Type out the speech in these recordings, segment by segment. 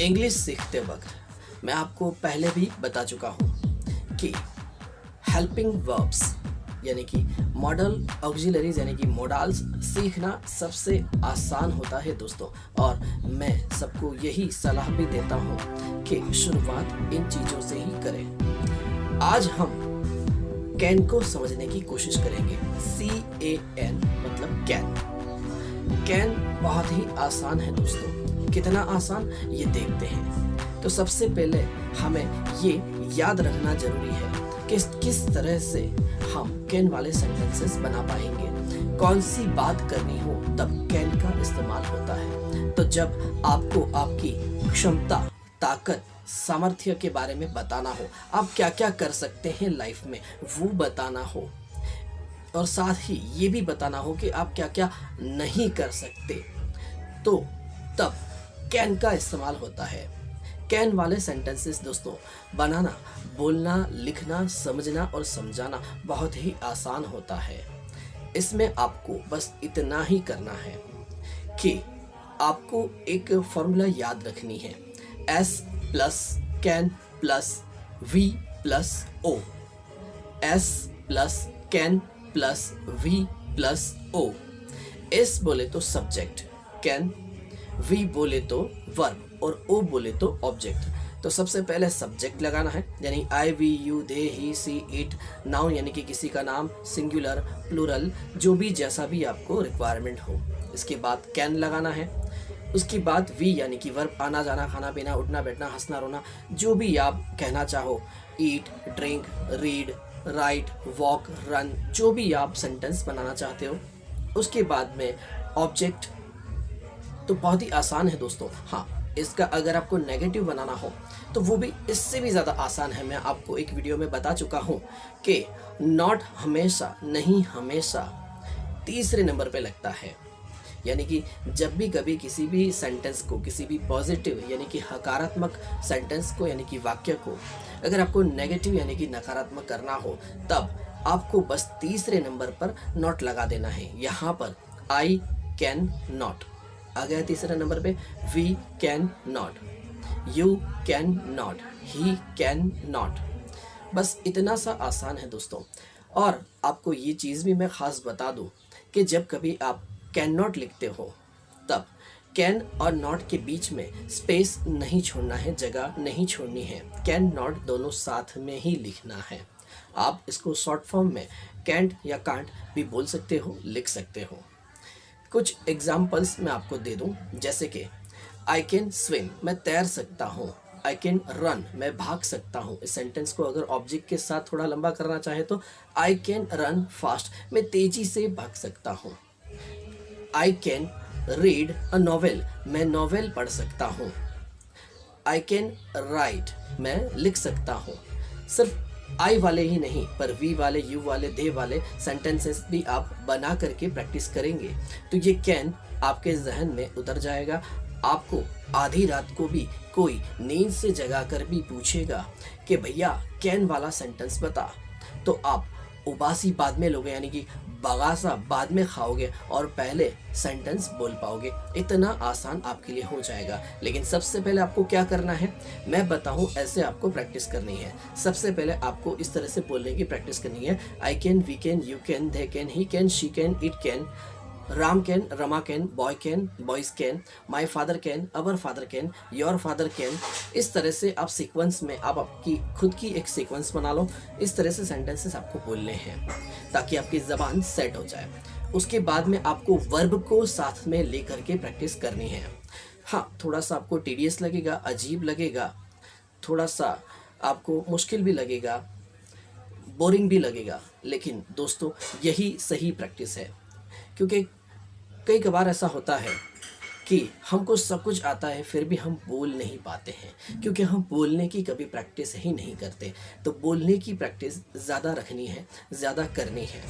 English सीखते वक्त मैं आपको पहले भी बता चुका हूँ कि हेल्पिंग वर्ब्स यानी कि मॉडल ऑक्सिलरीज यानी कि मोडाल्स सीखना सबसे आसान होता है दोस्तों। और मैं सबको यही सलाह भी देता हूँ कि शुरुआत इन चीज़ों से ही करें। आज हम कैन को समझने की कोशिश करेंगे। CAN मतलब कैन। कैन बहुत ही आसान है दोस्तों। कितना आसान ये देखते हैं। तो सबसे पहले हमें ये याद रखना जरूरी है कि किस तरह से हम कैन वाले सेंटेंसेस बना पाएंगे। कौन सी बात करनी हो तब कैन का इस्तेमाल होता है। तो जब आपको आपकी क्षमता, ताकत, सामर्थ्य के बारे में बताना हो, आप क्या क्या कर सकते हैं लाइफ में वो बताना हो, और साथ ही ये भी बताना हो कि आप क्या क्या नहीं कर सकते, तो तब कैन का इस्तेमाल होता है। कैन वाले सेंटेंसेस दोस्तों बनाना, बोलना, लिखना, समझना और समझाना बहुत ही आसान होता है। इसमें आपको बस इतना ही करना है कि आपको एक फॉर्मूला याद रखनी है। S plus can plus V plus O। S plus can plus V plus O। S बोले तो सब्जेक्ट कैन, V बोले तो वर्ब और O बोले तो ऑब्जेक्ट। तो सबसे पहले सब्जेक्ट लगाना है, यानी I, we, you, they, he, she, it। Noun यानी कि किसी का नाम, सिंगुलर, प्लूरल, जो भी जैसा भी आपको रिक्वायरमेंट हो। इसके बाद कैन लगाना है। उसके बाद V यानी कि वर्ब, आना जाना, खाना पीना, उठना बैठना, हंसना रोना, जो भी आप कहना चाहो, eat, drink, read, write, walk, run, जो भी आप सेंटेंस बनाना चाहते हो। उसके बाद में ऑब्जेक्ट तो बहुत ही आसान है दोस्तों। हाँ, इसका अगर आपको नेगेटिव बनाना हो तो वो भी इससे भी ज़्यादा आसान है। मैं आपको एक वीडियो में बता चुका हूँ कि नॉट हमेशा, नहीं हमेशा तीसरे नंबर पे लगता है। यानी कि जब भी कभी किसी भी सेंटेंस को, किसी भी पॉजिटिव यानी कि हकारात्मक सेंटेंस को यानी कि वाक्य को अगर आपको नेगेटिव यानी कि नकारात्मक करना हो, तब आपको बस तीसरे नंबर पर नॉट लगा देना है। यहाँ पर आई कैन नॉट आ गया तीसरे नंबर पे, we can not, you can not, he can not. बस इतना सा आसान है दोस्तों। और आपको ये चीज़ भी मैं ख़ास बता दूं कि जब कभी आप कैन नॉट लिखते हो तब कैन और नॉट के बीच में स्पेस नहीं छोड़ना है, जगह नहीं छोड़नी है। कैन नॉट दोनों साथ में ही लिखना है। आप इसको शॉर्ट फॉर्म में कैंट या कांट भी बोल सकते हो, लिख सकते हो। कुछ एग्जाम्पल्स मैं आपको दे दूं, जैसे कि आई कैन स्विम, मैं तैर सकता हूँ। आई कैन रन, मैं भाग सकता हूँ। इस सेंटेंस को अगर ऑब्जेक्ट के साथ थोड़ा लंबा करना चाहे तो आई कैन रन फास्ट, मैं तेजी से भाग सकता हूँ। I can read a novel, मैं नॉवेल पढ़ सकता हूँ। आई कैन राइट, मैं लिख सकता हूँ। सिर्फ आई वाले ही नहीं पर वी वाले, यू वाले, दे वाले सेंटेंसेस भी आप बना करके प्रैक्टिस करेंगे तो ये कैन आपके जहन में उतर जाएगा। आपको आधी रात को भी कोई नींद से जगा कर भी पूछेगा कि भैया कैन वाला सेंटेंस बता, तो आप उबासी बाद में लोगे, यानी कि बगासा बाद में खाओगे और पहले सेंटेंस बोल पाओगे। इतना आसान आपके लिए हो जाएगा। लेकिन सबसे पहले आपको क्या करना है मैं बताऊं, ऐसे आपको प्रैक्टिस करनी है। सबसे पहले आपको इस तरह से बोलने की प्रैक्टिस करनी है। I can, we can, you can, they can, he can, she can, it can, Ram can, Rama can, boy can, boys can, my father can, our father can, your father can. इस तरह से आप सीक्वेंस में आप आपकी खुद की एक सीक्वेंस बना लो। इस तरह से सेंटेंसेस आपको बोलने हैं ताकि आपकी ज़बान सेट हो जाए। उसके बाद में आपको वर्ब को साथ में लेकर के प्रैक्टिस करनी है। हाँ, थोड़ा सा आपको टीडियस लगेगा, अजीब लगेगा, थोड़ा सा आपको मुश्किल भी लगेगा, बोरिंग भी लगेगा, लेकिन दोस्तों यही सही प्रैक्टिस है। क्योंकि कई बार ऐसा होता है कि हमको सब कुछ आता है फिर भी हम बोल नहीं पाते हैं, क्योंकि हम बोलने की कभी प्रैक्टिस ही नहीं करते। तो बोलने की प्रैक्टिस ज़्यादा रखनी है, ज़्यादा करनी है।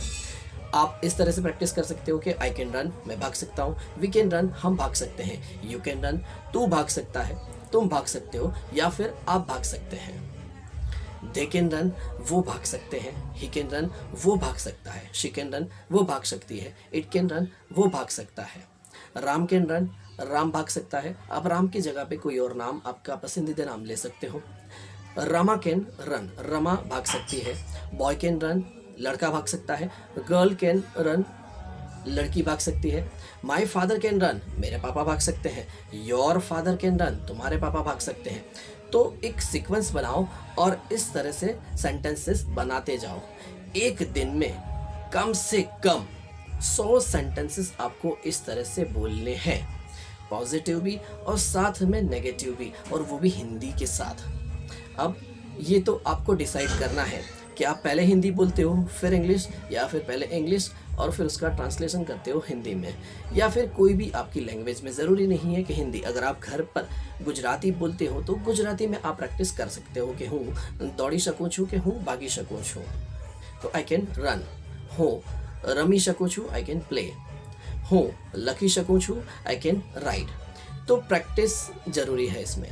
आप इस तरह से प्रैक्टिस कर सकते हो कि आई कैन रन, मैं भाग सकता हूँ। वी कैन रन, हम भाग सकते हैं। यू कैन रन, तू भाग सकता है, तुम भाग सकते हो या फिर आप भाग सकते हैं। दे कैन रन, वो भाग सकते हैं। ही कैन रन, वो भाग सकता है। शी कैन रन, वो भाग सकती है। इट कैन रन, वो भाग सकता है। राम कैन रन, राम भाग सकता है। आप राम की जगह पे कोई और नाम, आपका पसंदीदा नाम ले सकते हो। रमा कैन रन, रमा भाग सकती है। बॉय कैन रन, लड़का भाग सकता है। गर्ल कैन रन, लड़की भाग सकती है। माई फादर कैन रन, मेरे पापा भाग सकते हैं। योर फादर कैन रन, तुम्हारे पापा भाग सकते हैं। तो एक सीक्वेंस बनाओ और इस तरह से सेंटेंसेस बनाते जाओ। एक दिन में कम से कम 100 सेंटेंसेस आपको इस तरह से बोलने हैं, पॉजिटिव भी और साथ में नेगेटिव भी, और वो भी हिंदी के साथ। अब ये तो आपको डिसाइड करना है कि आप पहले हिंदी बोलते हो फिर इंग्लिश, या फिर पहले इंग्लिश और फिर उसका ट्रांसलेशन करते हो हिंदी में, या फिर कोई भी आपकी लैंग्वेज में। ज़रूरी नहीं है कि हिंदी, अगर आप घर पर गुजराती बोलते हो तो गुजराती में आप प्रैक्टिस कर सकते हो कि हूँ दौड़ी શકું છું, कि हूँ भागी શકું છું, तो आई कैन रन। हूँ रमी શકું છું, आई कैन प्ले। हूँ लखी શકું છું, आई कैन राइड। तो प्रैक्टिस ज़रूरी है इसमें,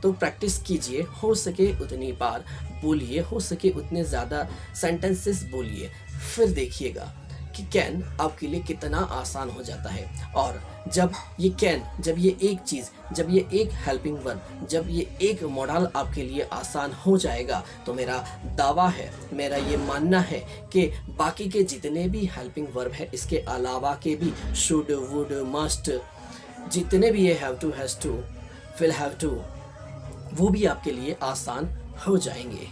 तो प्रैक्टिस कीजिए, हो सके उतनी बार बोलिए, हो सके उतने ज़्यादा सेंटेंसेस बोलिए, फिर देखिएगा कि कैन आपके लिए कितना आसान हो जाता है। और जब ये कैन, जब ये एक चीज़, जब ये एक हेल्पिंग वर्ब, जब ये एक मॉडल आपके लिए आसान हो जाएगा, तो मेरा दावा है, मेरा ये मानना है कि बाकी के जितने भी हेल्पिंग वर्ब है, इसके अलावा के भी शुड, वुड, मस्ट, जितने भी ये have to, has to, will have to, वो भी आपके लिए आसान हो जाएंगे।